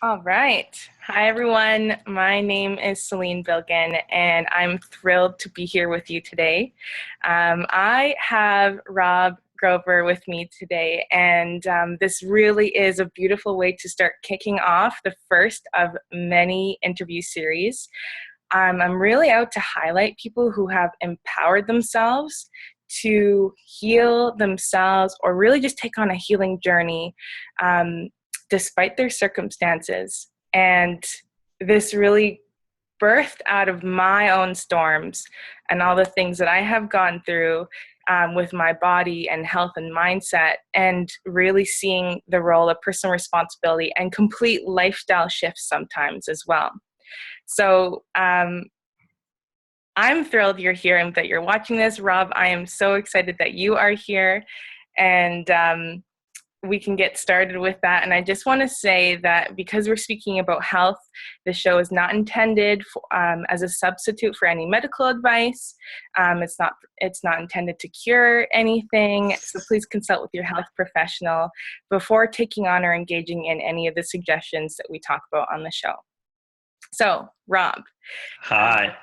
All right. Hi, everyone. My name is Celine Bilgin, and I'm thrilled to be here with you today. I have Rob Grover with me today, and this really is a beautiful way to start kicking off the first of many interview series. I'm really out to highlight people who have empowered themselves to heal themselves or really just take on a healing journey. Despite their circumstances. And this really birthed out of my own storms and all the things that I have gone through with my body and health and mindset, and really seeing the role of personal responsibility and complete lifestyle shifts sometimes as well. So I'm thrilled you're here and that you're watching this. Rob, I am so excited that you are here. And we can get started with that. And I just want to say that because we're speaking about health, the show is not intended as a substitute for any medical advice. It's not intended to cure anything. So please consult with your health professional before taking on or engaging in any of the suggestions that we talk about on the show. So, Rob. Hi.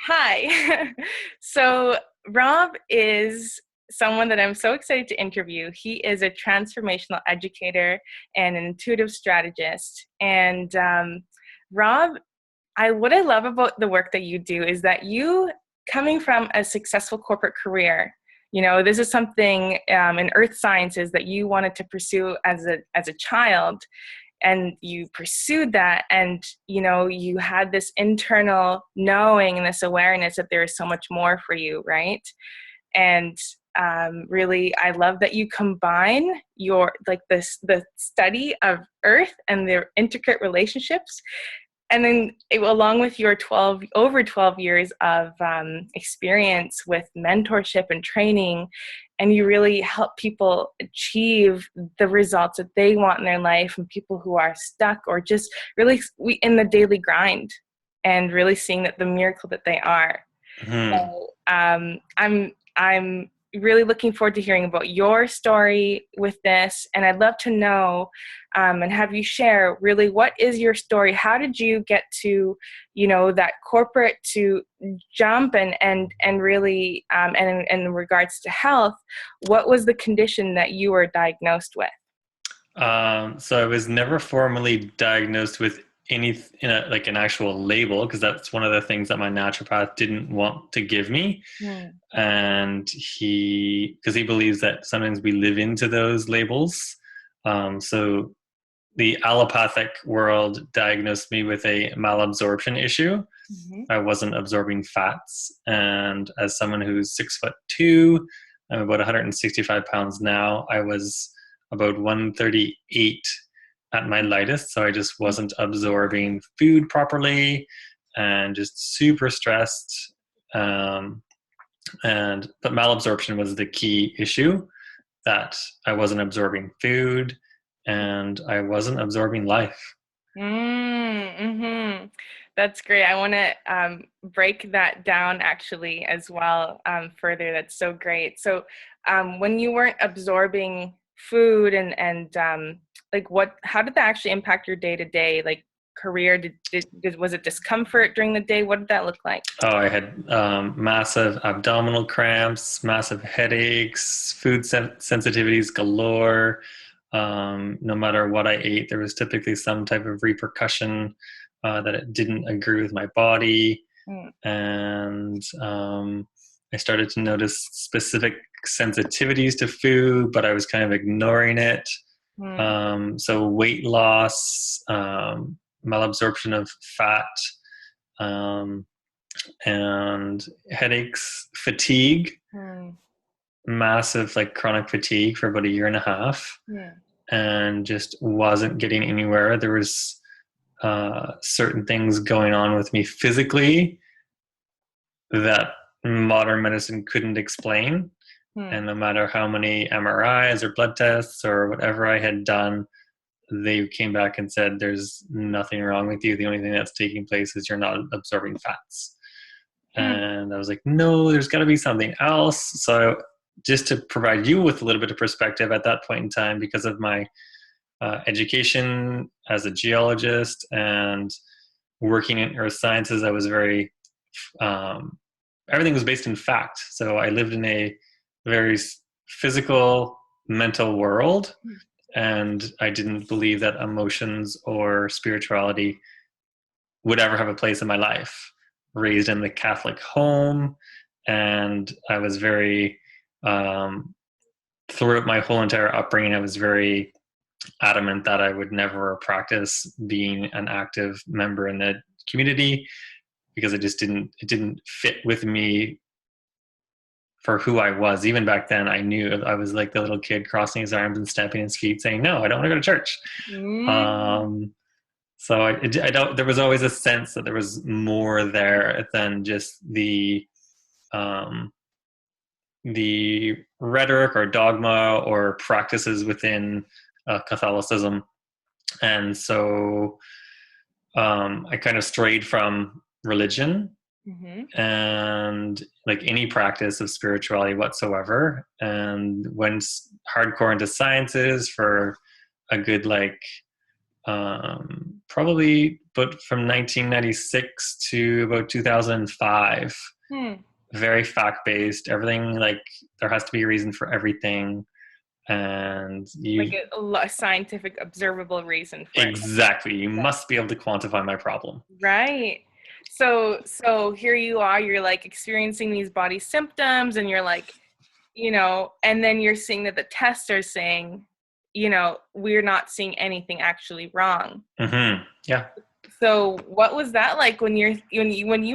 Hi. So, Rob is someone that I'm so excited to interview. He is a transformational educator and an intuitive strategist. And Rob, what I love about the work that you do is that you, coming from a successful corporate career, this is something in earth sciences that you wanted to pursue as a child, and you pursued that, and you had this internal knowing and this awareness that there is so much more for you, right? And really, I love that you combine the study of earth and their intricate relationships, and then along with your over 12 years of experience with mentorship and training, and you really help people achieve the results that they want in their life, and people who are stuck or just really in the daily grind, and really seeing that the miracle that they are. Mm-hmm. So I'm really looking forward to hearing about your story with this, and I'd love to know and have you share really what is your story. How did you get to that corporate to jump and really and in regards to health, what was the condition that you were diagnosed with? So I was never formally diagnosed with like an actual label, because that's one of the things that my naturopath didn't want to give me. And because he believes that sometimes we live into those labels. So the allopathic world diagnosed me with a malabsorption issue. Mm-hmm. I wasn't absorbing fats. And as someone who's 6'2", I'm about 165 pounds now. I was about 138 at my lightest. So I just wasn't absorbing food properly and just super stressed. But malabsorption was the key issue, that I wasn't absorbing food and I wasn't absorbing life. Mm-hmm. That's great. I want to break that down actually as well further. That's so great. So when you weren't absorbing food and how did that actually impact your day-to-day, like career? Was it discomfort during the day? What did that look like? Oh, I had massive abdominal cramps, massive headaches, food sensitivities galore. No matter what I ate, there was typically some type of repercussion that it didn't agree with my body. And I started to notice specific sensitivities to food, but I was kind of ignoring it. So weight loss, malabsorption of fat, and headaches, fatigue, massive chronic fatigue for about a year and a half, and just wasn't getting anywhere. There was certain things going on with me physically that modern medicine couldn't explain. And no matter how many MRIs or blood tests or whatever I had done, they came back and said, there's nothing wrong with you. The only thing that's taking place is you're not absorbing fats. And I was like, no, there's got to be something else. So just to provide you with a little bit of perspective at that point in time, because of my education as a geologist and working in earth sciences, I was very, everything was based in fact. So I lived in a very physical, mental world, and I didn't believe that emotions or spirituality would ever have a place in my life. Raised in the Catholic home, and I was very, throughout my whole entire upbringing, I was very adamant that I would never practice being an active member in the community because it didn't fit with me for who I was. Even back then, I knew I was like the little kid crossing his arms and stamping his feet saying, no, I don't want to go to church. So I don't, there was always a sense that there was more there than just the rhetoric or dogma or practices within Catholicism. And so I kind of strayed from religion and like any practice of spirituality whatsoever, and went hardcore into sciences for a good probably but from 1996 to about 2005. Very fact-based, everything, like there has to be a reason for everything, and you like a scientific observable reason for exactly it. You must be able to quantify my problem, right? So here you are, you're like experiencing these body symptoms, and you're like, and then you're seeing that the tests are saying, we're not seeing anything actually wrong. Yeah. So what was that like when you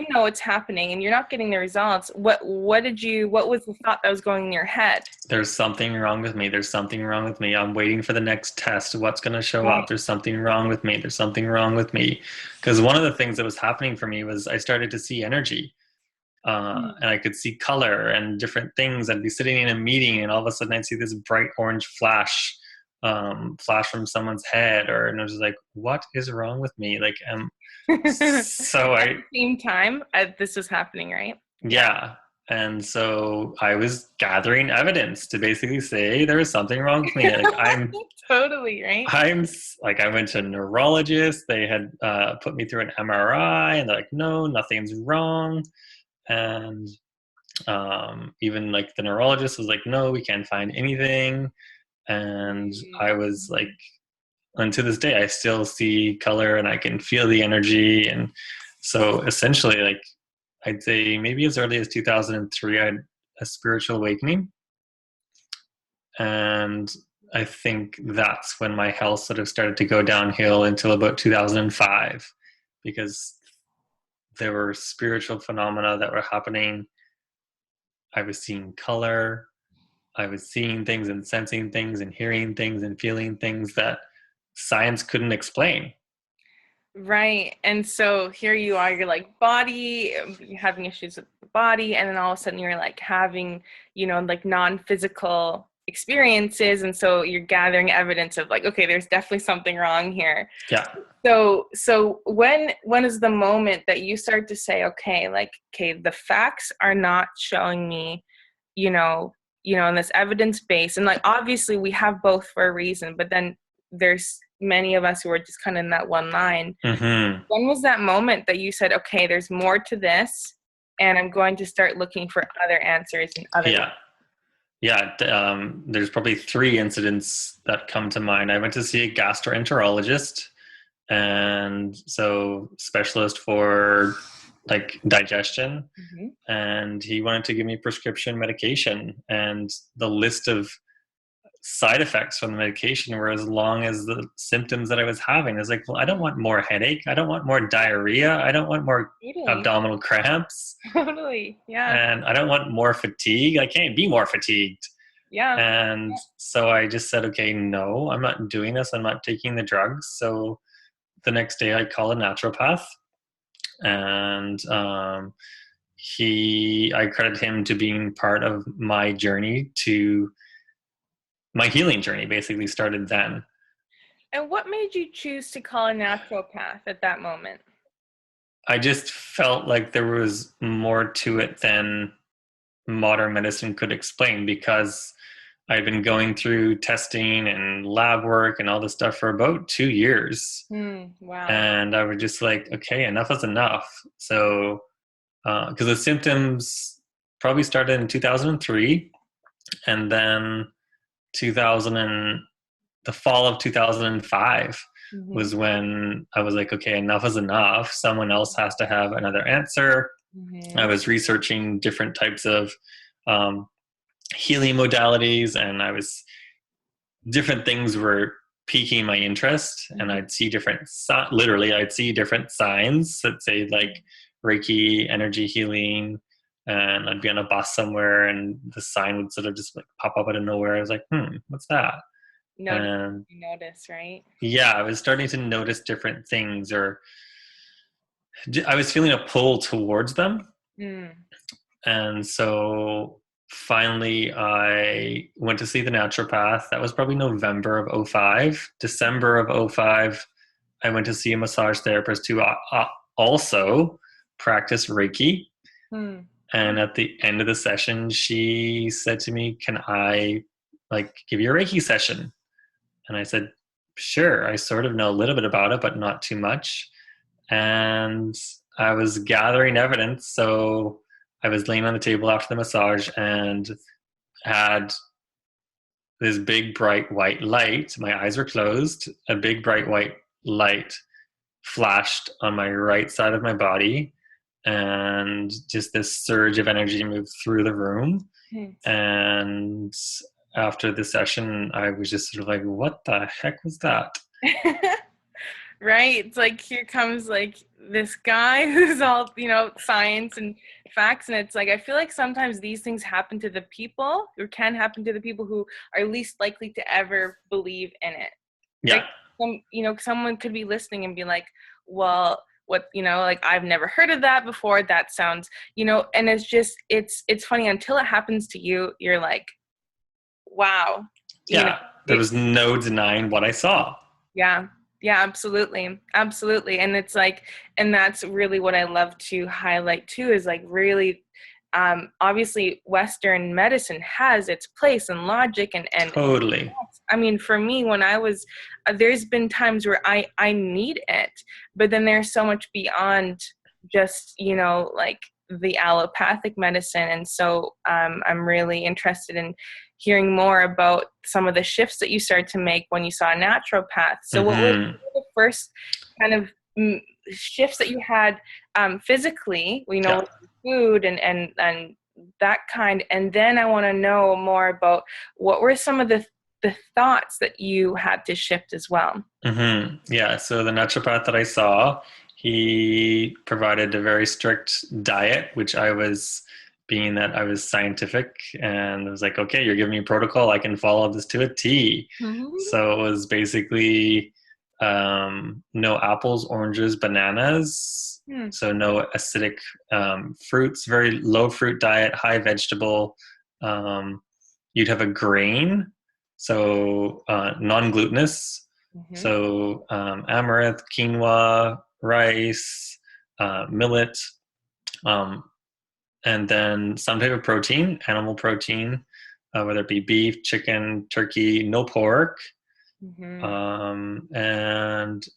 know it's happening and you're not getting the results? What was the thought that was going in your head? There's something wrong with me. There's something wrong with me. I'm waiting for the next test. What's going to show up? There's something wrong with me. There's something wrong with me. Because one of the things that was happening for me was I started to see energy. And I could see color and different things. I'd be sitting in a meeting and all of a sudden I'd see this bright orange flash from someone's head, and I was like, what is wrong with me? Like, so at the same time this was happening, right? Yeah. And so I was gathering evidence to basically say there was something wrong with me. Like I'm totally right. I'm like, I went to a neurologist. They had put me through an MRI, and they're like, no, nothing's wrong. And even like the neurologist was like, no, we can't find anything. And I was like, and to this day, I still see color and I can feel the energy. And so essentially, like, I'd say maybe as early as 2003, I had a spiritual awakening. And I think that's when my health sort of started to go downhill until about 2005, because there were spiritual phenomena that were happening. I was seeing color. I was seeing things and sensing things and hearing things and feeling things that science couldn't explain. Right. And so here you are, you're like you're having issues with the body, and then all of a sudden you're like having, like non-physical experiences, and so you're gathering evidence of like, okay, there's definitely something wrong here. Yeah. So when is the moment that you start to say, okay, the facts are not showing me, in this evidence base, and like obviously we have both for a reason, but then there's many of us who are just kind of in that one line. When was that moment that you said, okay, there's more to this, and I'm going to start looking for other answers and other ways? Yeah, there's probably 3 incidents that come to mind. I went to see a gastroenterologist, and so specialist for like digestion, and he wanted to give me prescription medication, and the list of side effects from the medication were as long as the symptoms that I was having. I was like, well, I don't want more headache. I don't want more diarrhea. I don't want more abdominal cramps. Totally. Yeah. And I don't want more fatigue. I can't be more fatigued. Yeah. And so I just said, okay, no, I'm not doing this. I'm not taking the drugs. So the next day I call a naturopath, and I credit him to being part of my journey to my healing journey. Basically started then. And what made you choose to call a naturopath at that moment? I just felt like there was more to it than modern medicine could explain, because I'd been going through testing and lab work and all this stuff for about 2 years. Wow. And I was just like, okay, enough is enough. So, because the symptoms probably started in 2003, and then 2000 and the fall of 2005 was when I was like, okay, enough is enough. Someone else has to have another answer. I was researching different types of healing modalities, and different things were piquing my interest, and I'd see literally I'd see different signs that say like Reiki, energy healing, and I'd be on a bus somewhere and the sign would sort of just like pop up out of nowhere. I was like, what's that? And Notice, right? yeah, I was starting to notice different things, or I was feeling a pull towards them. And so finally I went to see the naturopath. That was probably November of '05. December of '05, I went to see a massage therapist who also practiced Reiki. And at the end of the session, she said to me, can I like give you a Reiki session? And I said, sure. I sort of know a little bit about it, but not too much. And I was gathering evidence. So I was laying on the table after the massage and had this big bright white light. My eyes were closed. A big bright white light flashed on my right side of my body, and just this surge of energy moved through the room. And after the session, I was just sort of like, what the heck was that? Right. It's like, here comes like this guy who's all, science and facts. And it's like, I feel like sometimes these things happen to the people, or can happen to the people who are least likely to ever believe in it. Yeah. Like, someone could be listening and be like, well, what, like, I've never heard of that before. That sounds, and it's just, it's funny until it happens to you. You're like, wow. Yeah. There was no denying what I saw. Yeah. Yeah, absolutely. Absolutely. And it's like, and that's really what I love to highlight too, is like really, obviously Western medicine has its place and logic and totally. I mean, for me, when I was, there's been times where I need it, but then there's so much beyond just, like the allopathic medicine. And so I'm really interested in hearing more about some of the shifts that you started to make when you saw a naturopath. So what were the first kind of shifts that you had physically, with food and that kind? And then I want to know more about what were some of the thoughts that you had to shift as well. Yeah, so the naturopath that I saw, he provided a very strict diet, which being that I was scientific, and I was like, okay, you're giving me a protocol, I can follow this to a T. So it was basically no apples, oranges, bananas, so no acidic fruits, very low fruit diet, high vegetable. You'd have a grain, so non-glutinous. So amaranth, quinoa, rice, millet, and then some type of protein, animal protein, whether it be beef, chicken, turkey, no pork, and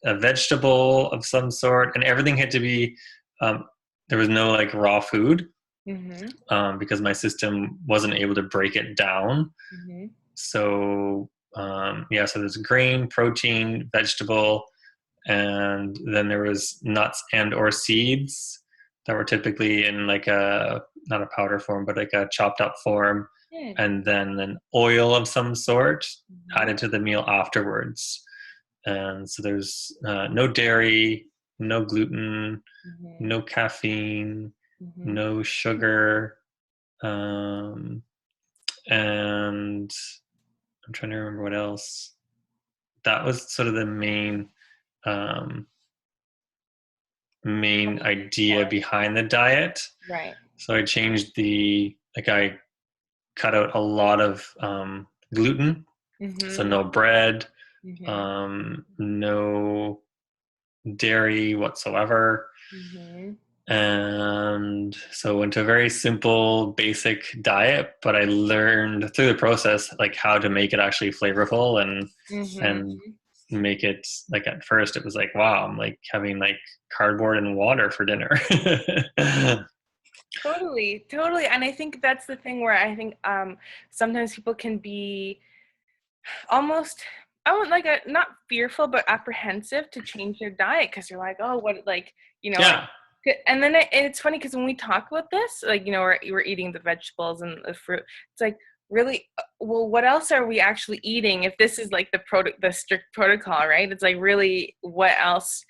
a vegetable of some sort. And everything had to be, there was no like raw food because my system wasn't able to break it down. So so there's grain, protein, vegetable, and then there was nuts and or seeds that were typically in like not a powder form, but like a chopped up form, and then an oil of some sort added to the meal afterwards. And so there's no dairy, no gluten, no caffeine, no sugar, and I'm trying to remember what else. That was sort of the main idea behind the diet. Right. So I changed I cut out a lot of gluten. So no bread, no dairy whatsoever. And so went to a very simple, basic diet, but I learned through the process like how to make it actually flavorful and make it like at first it was like, wow, I'm like having like cardboard and water for dinner. Totally, totally. And I think that's the thing where I think sometimes people can be almost, I don't like not fearful, but apprehensive to change their diet because you're like, oh, what, like, like, Yeah. and then and it's funny because when we talk about this, like, we're eating the vegetables and the fruit. It's like, really, well, what else are we actually eating if this is like the strict protocol, right? It's like, really, what else?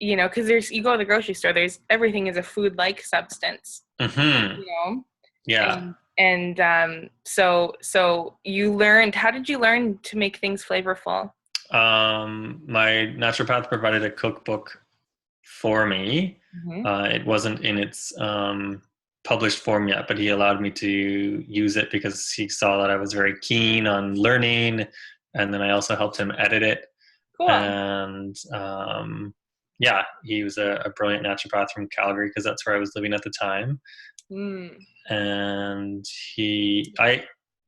Because you go to the grocery store, there's everything is a food-like substance, Mm-hmm. you know, Yeah. and so you learned. How did you learn to make things flavorful? My naturopath provided a cookbook for me. Mm-hmm. It wasn't in its published form yet, but he allowed me to use it because he saw that I was very keen on learning. And then I also helped him edit it. Cool. And yeah, he was a brilliant naturopath from Calgary because that's where I was living at the time. Mm. And I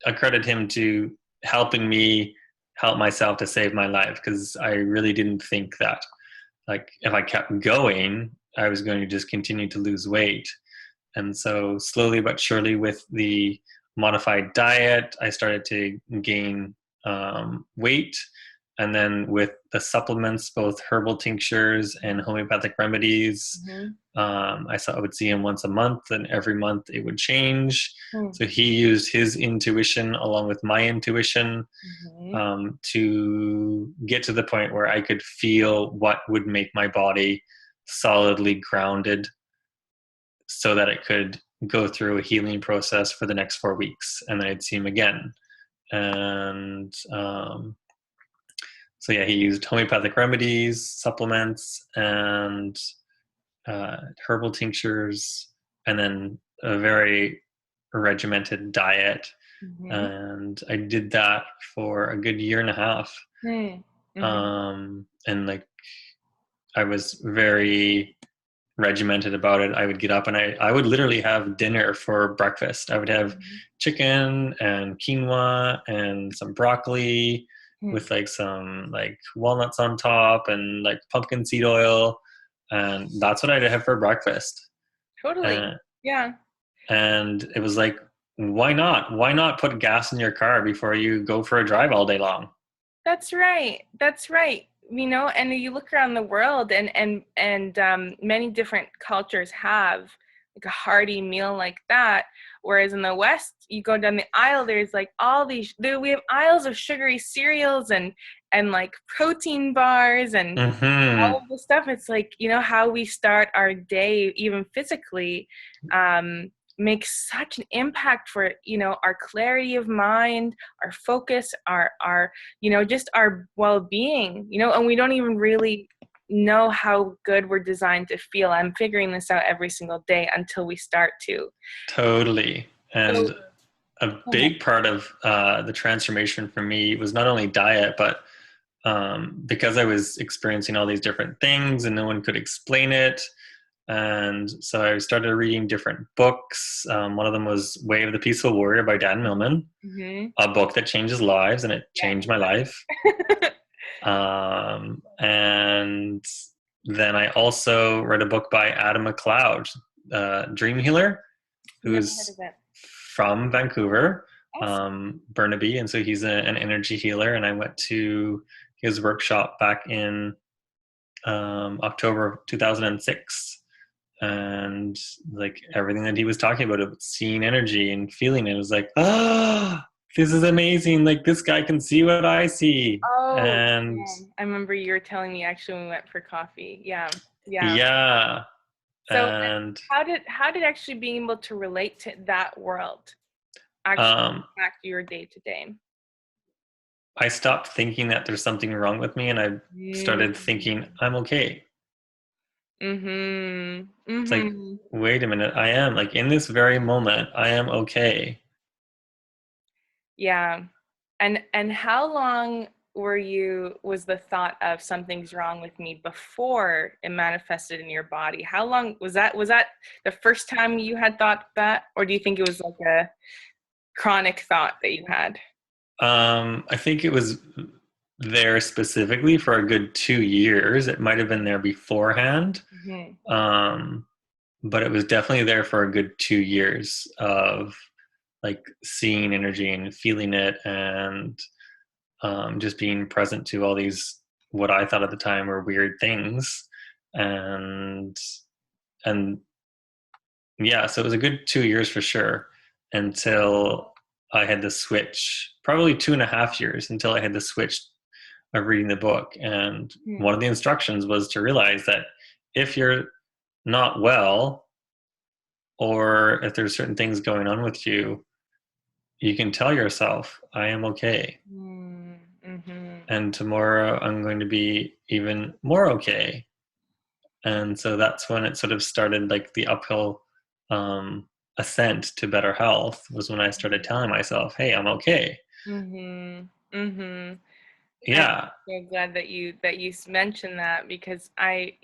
accredit him to helping me help myself to save my life because I really didn't think that like if I kept going, I was going to just continue to lose weight. And so slowly but surely with the modified diet, I started to gain weight. And then with the supplements, both herbal tinctures and homeopathic remedies, Mm-hmm. I would see him once a month, and every month it would change. Mm-hmm. So he used his intuition along with my intuition Mm-hmm. to get to the point where I could feel what would make my body solidly grounded so that it could go through a healing process for the next 4 weeks. And then I'd see him again. And so, yeah, he used homeopathic remedies, supplements, and herbal tinctures, and then a very regimented diet. Mm-hmm. And I did that for a good year and a half. Mm-hmm. And like I was very regimented about it. I would get up and I would literally have dinner for breakfast. I would have chicken and quinoa and some broccoli with like some like walnuts on top and like pumpkin seed oil. And that's what I'd have for breakfast. Totally. Uh, Yeah. and it was like, why not? Why not put gas in your car before you go for a drive all day long? That's right. That's right. And you look around the world, and many different cultures have like a hearty meal like that. Whereas in the West, you go down the aisle, there's like we have aisles of sugary cereals and like protein bars and Mm-hmm. all of the stuff. It's like, how we start our day, even physically, makes such an impact for, our clarity of mind, our focus, our just our well-being, and we don't even really know how good we're designed to feel. I'm figuring this out every single day until we start to. Totally. So, And a big part of the transformation for me was not only diet, but because I was experiencing all these different things and no one could explain it. And so I started reading different books. One of them was Way of the Peaceful Warrior by Dan Millman, a book that changes lives, and it changed my life. And then I also read a book by Adam McLeod, Dream Healer, Never heard who's of it. from Vancouver, Awesome. Burnaby, and so he's an energy healer. And I went to his workshop back in October of 2006, and like everything that he was talking about seeing energy and feeling it was like, this is amazing. Like this guy can see what I see. Oh, And yeah. I remember you were telling me actually when we went for coffee. Yeah. Yeah. yeah, So and how did actually being able to relate to that world actually impact your day to day? I stopped thinking that there's something wrong with me, and I started thinking I'm okay. Mhm. It's like, Mhm. wait a minute, I am like in this very moment, I am okay. Yeah. And how long was the thought of something's wrong with me before it manifested in your body? How long was that? Was that the first time you had thought that, or do you think it was like a chronic thought that you had? I think it was there specifically for a good 2 years. It might have been there beforehand. Mm-hmm. Um, but it was definitely there for a good 2 years of like seeing energy and feeling it, and just being present to all these what I thought at the time were weird things, and and yeah, so it was a good 2 years for sure until I had the switch. Probably 2.5 years until I had the switch of reading the book, and one of the instructions was to realize that if you're not well, or if there's certain things going on with you, you can tell yourself, I am okay. Mm-hmm. And tomorrow I'm going to be even more okay. And so that's when it sort of started, like the uphill ascent to better health was when I started telling myself, hey, I'm okay. Mm-hmm. Mm-hmm. I'm Yeah. so glad that you mentioned that, because I've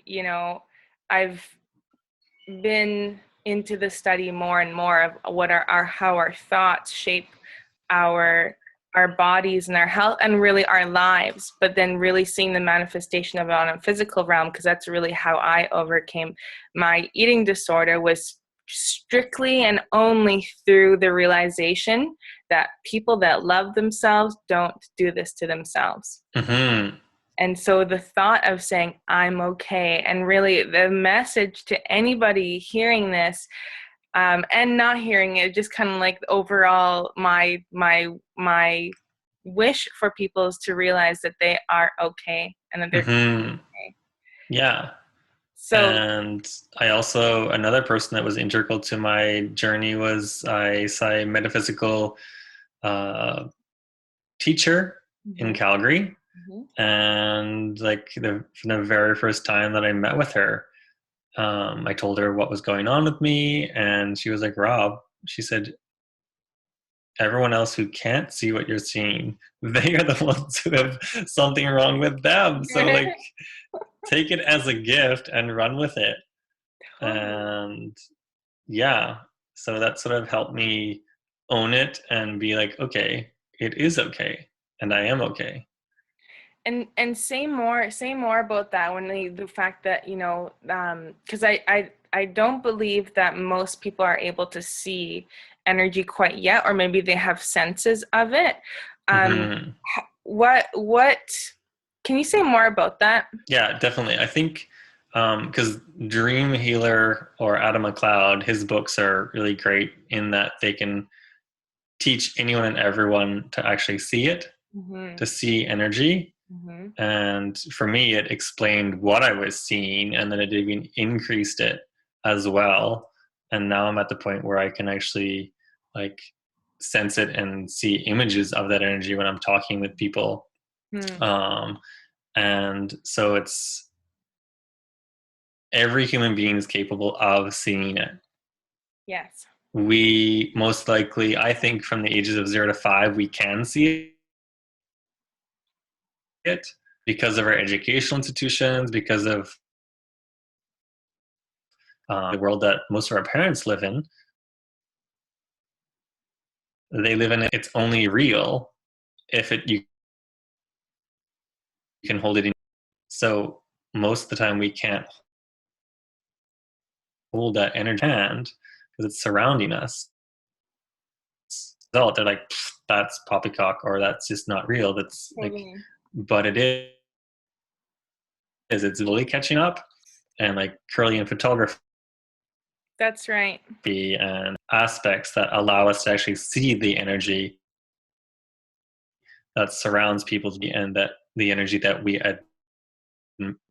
been into the study more and more of what are our how our thoughts shape our our bodies and our health and really our lives, but then really seeing the manifestation of it on a physical realm, because that's really how I overcame my eating disorder, was strictly and only through the realization that people that love themselves don't do this to themselves. Mm-hmm. And so the thought of saying, I'm okay, and really the message to anybody hearing this, and not hearing it, just kind of like overall, my wish for people is to realize that they are okay and that they're Mm-hmm. okay. Yeah. So, And I also, another person that was integral to my journey was I saw a metaphysical uh, teacher in mhm, Calgary. mhm. And like from the very first time that I met with her, I told her what was going on with me, and she was like, Rob, she said, everyone else who can't see what you're seeing, they are the ones who have something wrong with them. So like take it as a gift and run with it. Totally. And yeah, so that sort of helped me own it and be like, okay, it is okay, and I am okay. And say more about that, when the fact that because I don't believe that most people are able to see energy quite yet, or maybe they have senses of it. um Mm-hmm. what can you say more about that? Yeah, definitely. I think because Dream Healer or Adam McLeod, his books are really great in that they can teach anyone and everyone to actually see it, Mm-hmm. to see energy. Mm-hmm. And for me, it explained what I was seeing, and then it even increased it as well. And now I'm at the point where I can actually like sense it and see images of that energy when I'm talking with people. Hmm. Um, and so it's every human being is capable of seeing it. Yes. We most likely, I think, from the ages of 0 to 5, we can see it because of our educational institutions, because of the world that most of our parents live in. They live in it. It's only real if it you can hold it in. So most of the time, we can't hold that energy in hand because it's surrounding us. So they're like, that's poppycock, or that's just not real. That's like, Totally. but it is. It's really catching up, and like Curly and photography That's right. and aspects that allow us to actually see the energy that surrounds people, and that the energy that we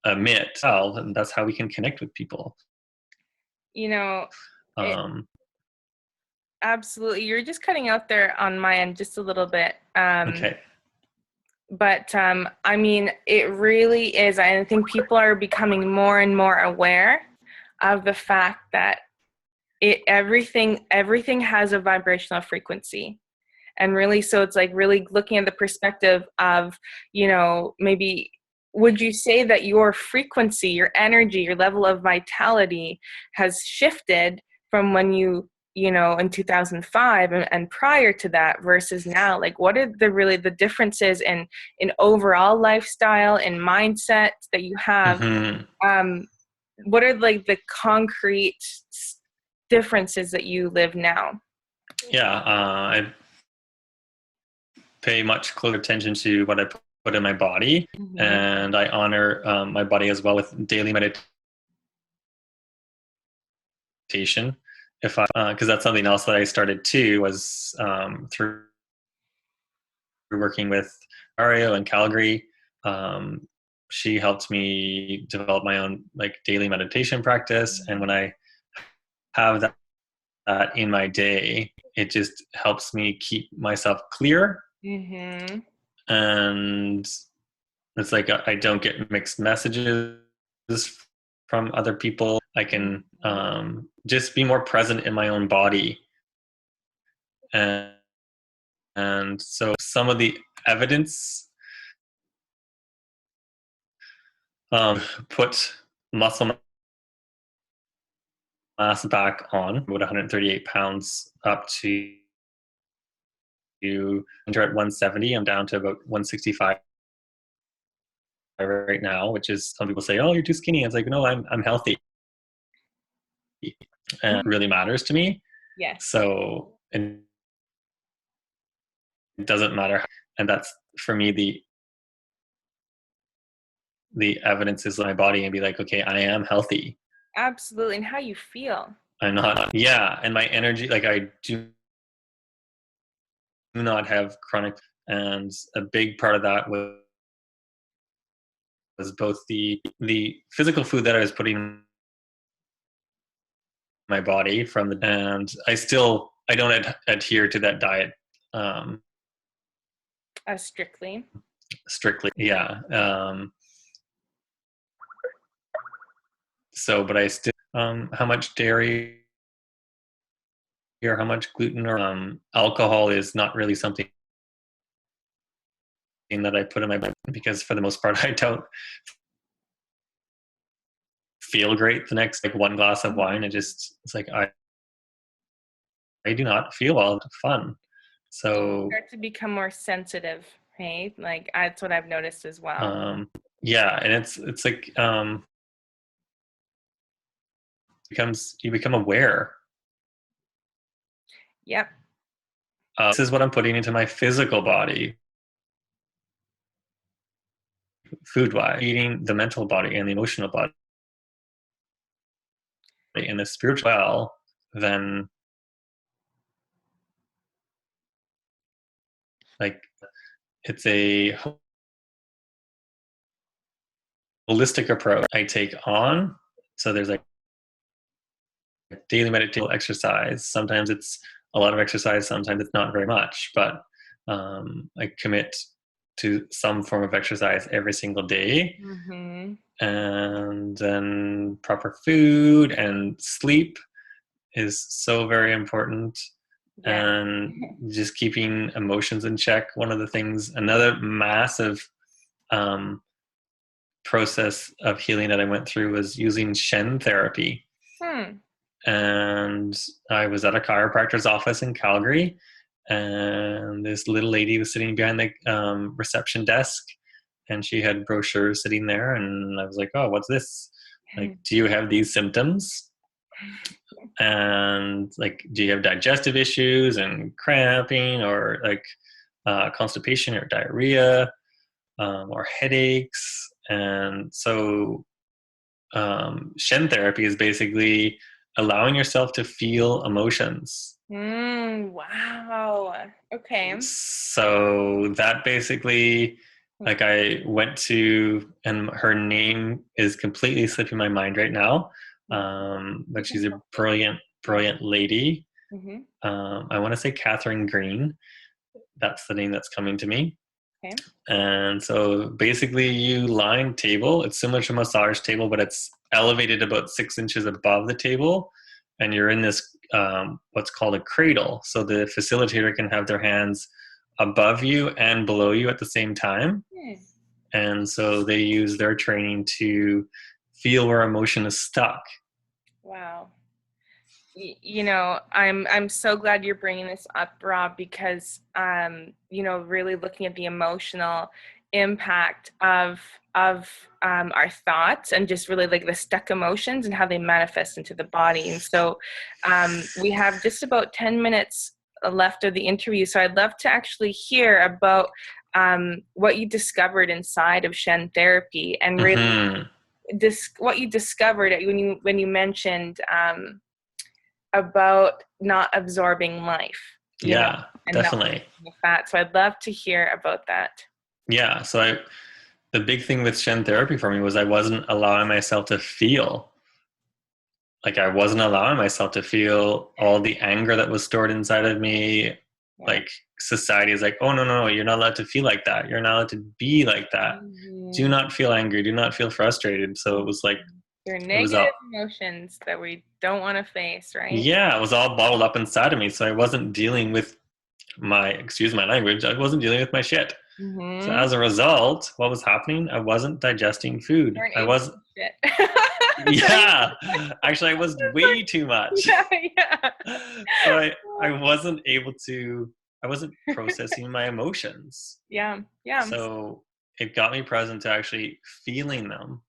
emit, and that's how we can connect with people. you know it, Um, Absolutely. You're just cutting out there on my end just a little bit. okay. But I mean, it really is. I think people are becoming more and more aware of the fact that everything has a vibrational frequency, And really, so it's like really looking at the perspective of, you know, maybe would you say that your frequency, your energy, your level of vitality has shifted from when you know, in 2005 and prior to that versus now? Like, what are the differences in overall lifestyle and mindset that you have? What are like the concrete differences that you live now? Yeah, I pay much closer attention to what I put in my body, and I honor my body as well with daily meditation. If I, because that's something else that I started too, was through working with Mario in Calgary. She helped me develop my own like daily meditation practice, and when I have that in my day, it just helps me keep myself clear. And it's like I don't get mixed messages from other people. I can just be more present in my own body. And so some of the evidence put muscle mass back on, about 138 pounds up to enter at 170. I'm down to about 165 right now, which is, some people say, oh, you're too skinny. It's like, no, I'm healthy. And it really matters to me. Yes. So it doesn't matter. And that's, for me, the evidence is in my body, and be like, okay, I am healthy. Absolutely. And how you feel. I'm not, yeah. And my energy, like I do not have chronic, and a big part of that was both the physical food that I was putting in my body from the, and I don't adhere to that diet Strictly. Yeah. So, but I still, how much dairy or how much gluten or alcohol is not really something that I put in my body, because for the most part I don't feel great the next like one glass of wine. It's like I do not feel well. Fun. So you start to become more sensitive, right? Like that's what I've noticed as well. Yeah, and it's like you become aware. Yep. This is what I'm putting into my physical body, food-wise, eating the mental body and the emotional body and the spiritual well, then like it's a holistic approach I take on. So there's like daily meditation, exercise. Sometimes it's a lot of exercise, sometimes it's not very much, but I commit to some form of exercise every single day. And then proper food and sleep is so very important. Yeah. And just keeping emotions in check. One of the things, another massive process of healing that I went through was using Chen Therapy. And I was at a chiropractor's office in Calgary, and this little lady was sitting behind the reception desk, and she had brochures sitting there, and I was like, oh, what's this? Like, do you have these symptoms? And like, do you have digestive issues and cramping, or like constipation or diarrhea, or headaches? And so Chen Therapy is basically allowing yourself to feel emotions. Wow. Okay. So that basically, like, I went to, and her name is completely slipping my mind right now, but she's a brilliant lady. I want to say Catherine Green. That's the name that's coming to me. Okay. And so basically you lie on table. It's similar to a massage table, but it's elevated about 6 inches above the table. And you're in this what's called a cradle. So the facilitator can have their hands above you and below you at the same time. And so they use their training to feel where emotion is stuck. Wow. You know, I'm so glad you're bringing this up, Rob, because you know, really looking at the emotional impact of our thoughts, and just really like the stuck emotions and how they manifest into the body. And so we have just about 10 minutes left of the interview, so I'd love to actually hear about what you discovered inside of Chen Therapy, and really what you discovered when you mentioned about not absorbing life, you know, and definitely. not fat. So I'd love to hear about that. Yeah. So the big thing with Chen Therapy for me was I wasn't allowing myself to feel. Like I wasn't allowing myself to feel all the anger that was stored inside of me. Like society is like, oh, no, you're not allowed to feel like that. You're not allowed to be like that. Do not feel angry. Do not feel frustrated. So it was like, they're negative emotions that we don't want to face, right? Yeah, it was all bottled up inside of me. So I wasn't dealing with excuse my language, I wasn't dealing with my shit. So as a result, what was happening? I wasn't digesting food. I wasn't. Yeah, actually, I was way too much. Yeah. So I wasn't able to. I wasn't processing my emotions. Yeah. So it got me present to actually feeling them,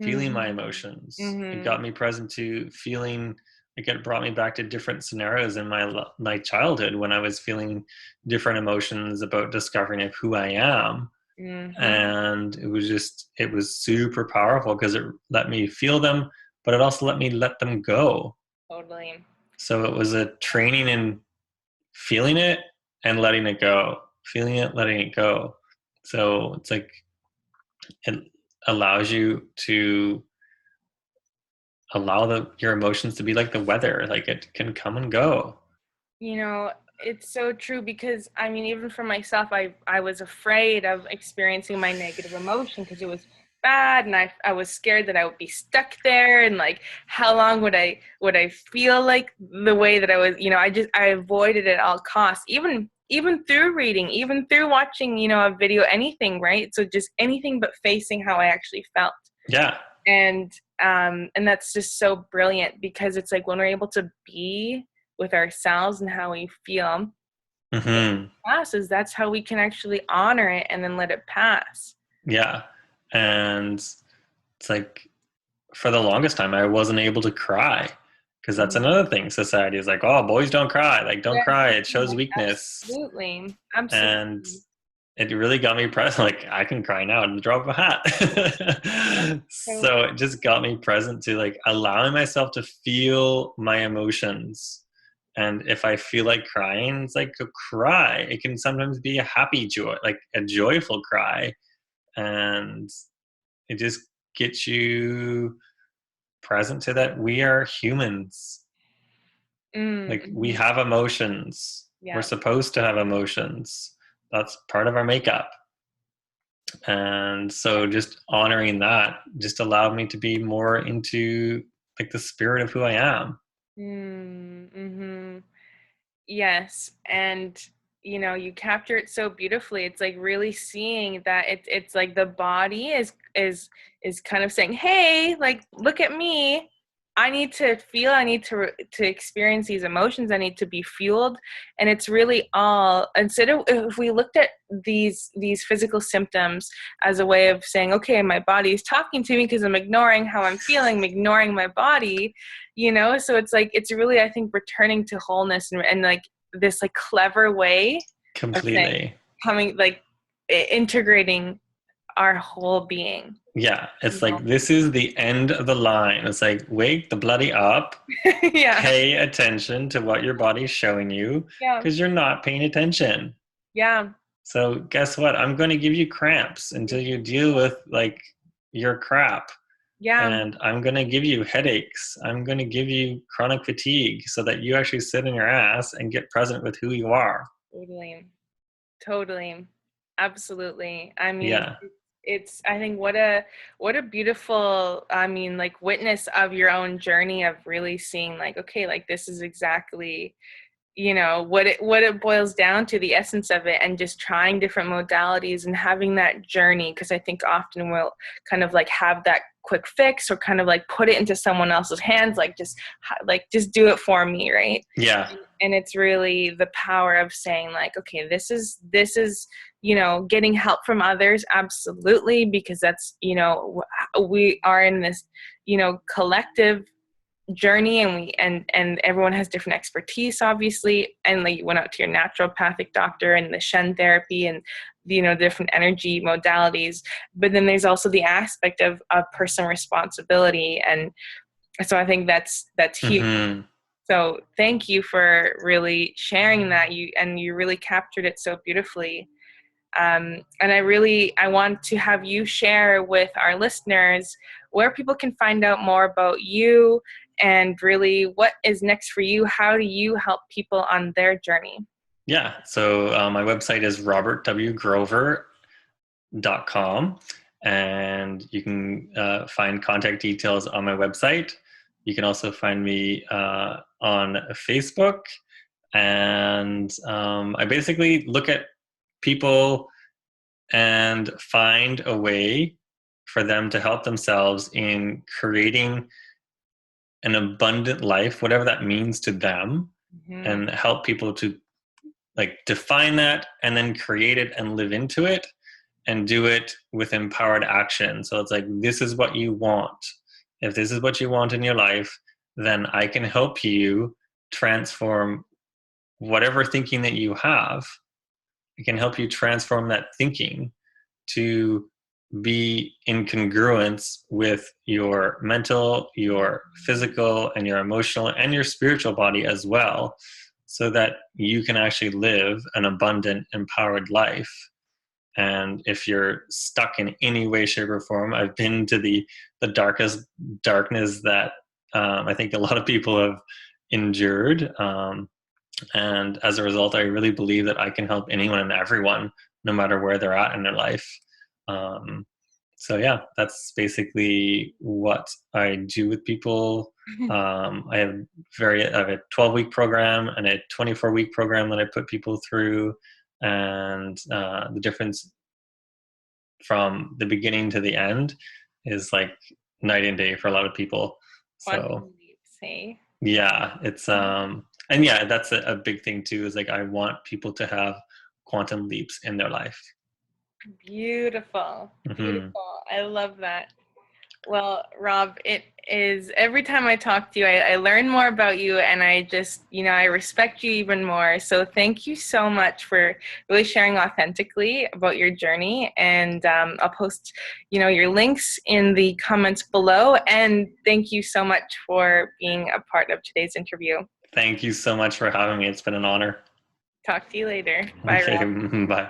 feeling my emotions. It got me present to feeling. It brought me back to different scenarios in my childhood when I was feeling different emotions about discovering of who I am. And it was super powerful because it let me feel them, but it also let them go. Totally. So it was a training in feeling it and letting it go, feeling it, letting it go. So it's like it allows you to allow your emotions to be like the weather, like it can come and go. You know, it's so true, because I mean, even for myself, I was afraid of experiencing my negative emotion because it was bad, and I was scared that I would be stuck there, and like how long would I feel like the way that I was, you know, I avoided it at all costs, even through reading, even through watching, you know, a video, anything, right? So just anything but facing how I actually felt. Yeah. And that's just so brilliant, because it's like when we're able to be with ourselves and how we feel, it passes. That's how we can actually honor it and then let it pass. Yeah. And it's like for the longest time I wasn't able to cry, because that's another thing. Society is like, oh, boys don't cry, like don't cry, it shows weakness. Absolutely. And it really got me present. Like I can cry now in the drop of a hat. So it just got me present to like allowing myself to feel my emotions. And if I feel like crying, it's like a cry. It can sometimes be a happy joy, like a joyful cry. And it just gets you present to that we are humans. Like we have emotions. We're supposed to have emotions. That's part of our makeup. And so just honoring that just allowed me to be more into like the spirit of who I am. Yes. And you know, you capture it so beautifully. It's like really seeing that it's like the body is kind of saying, hey, like look at me, I need to feel, I need to experience these emotions, I need to be fueled. And it's really all, instead of, if we looked at these physical symptoms as a way of saying, okay, my body is talking to me because I'm ignoring how I'm feeling, I'm ignoring my body, you know. So it's like, it's really, I think, returning to wholeness, and like this like clever way completely coming, like integrating our whole being. Yeah, it's like, this is the end of the line. It's like, wake the bloody up. Yeah. Pay attention to what your body's showing you, because you're not paying attention. Yeah. So guess what? I'm going to give you cramps until you deal with like your crap. Yeah. And I'm going to give you headaches. I'm going to give you chronic fatigue so that you actually sit in your ass and get present with who you are. Totally. Absolutely. I mean, I think what a beautiful, I mean, like, witness of your own journey of really seeing like, okay, like this is exactly, you know, what it boils down to, the essence of it, and just trying different modalities and having that journey. Because I think often we'll kind of like have that quick fix, or kind of like put it into someone else's hands, like just do it for me, right? Yeah. And it's really the power of saying like, okay, this is, you know, getting help from others, absolutely, because that's, you know, we are in this, you know, collective journey, and and everyone has different expertise, obviously, and like you went out to your naturopathic doctor and the Chen Therapy and, you know, different energy modalities, but then there's also the aspect of personal responsibility, and so I think that's huge. Mm-hmm. So thank you for really sharing that. You really captured it so beautifully. And I want to have you share with our listeners where people can find out more about you, and really what is next for you. How do you help people on their journey? Yeah. So my website is robertwgrover.com, and you can find contact details on my website. You can also find me on Facebook, and I basically look at people and find a way for them to help themselves in creating an abundant life, whatever that means to them, Mm-hmm. and help people to like define that and then create it and live into it and do it with empowered action. So it's like, this is what you want. If this is what you want in your life, then I can help you transform whatever thinking that you have. I can help you transform that thinking to be in congruence with your mental, your physical, and your emotional, and your spiritual body as well, so that you can actually live an abundant, empowered life. And if you're stuck in any way, shape, or form, I've been to the darkest darkness that I think a lot of people have endured. And as a result, I really believe that I can help anyone and everyone, no matter where they're at in their life. Um, so yeah, that's basically what I do with people. I have a 12-week program and a 24-week program that I put people through, and the difference from the beginning to the end is like night and day for a lot of people. So Quantum leaps, hey? yeah, it's and yeah, that's a big thing too, is like I want people to have quantum leaps in their life. Beautiful, Hmm. beautiful. I love that. Well, Rob, it is, every time I talk to you, I learn more about you, and I just, you know, I respect you even more. So thank you so much for really sharing authentically about your journey. And I'll post, you know, your links in the comments below. And thank you so much for being a part of today's interview. Thank you so much for having me. It's been an honor. Talk to you later. Bye, Okay, Rob. bye.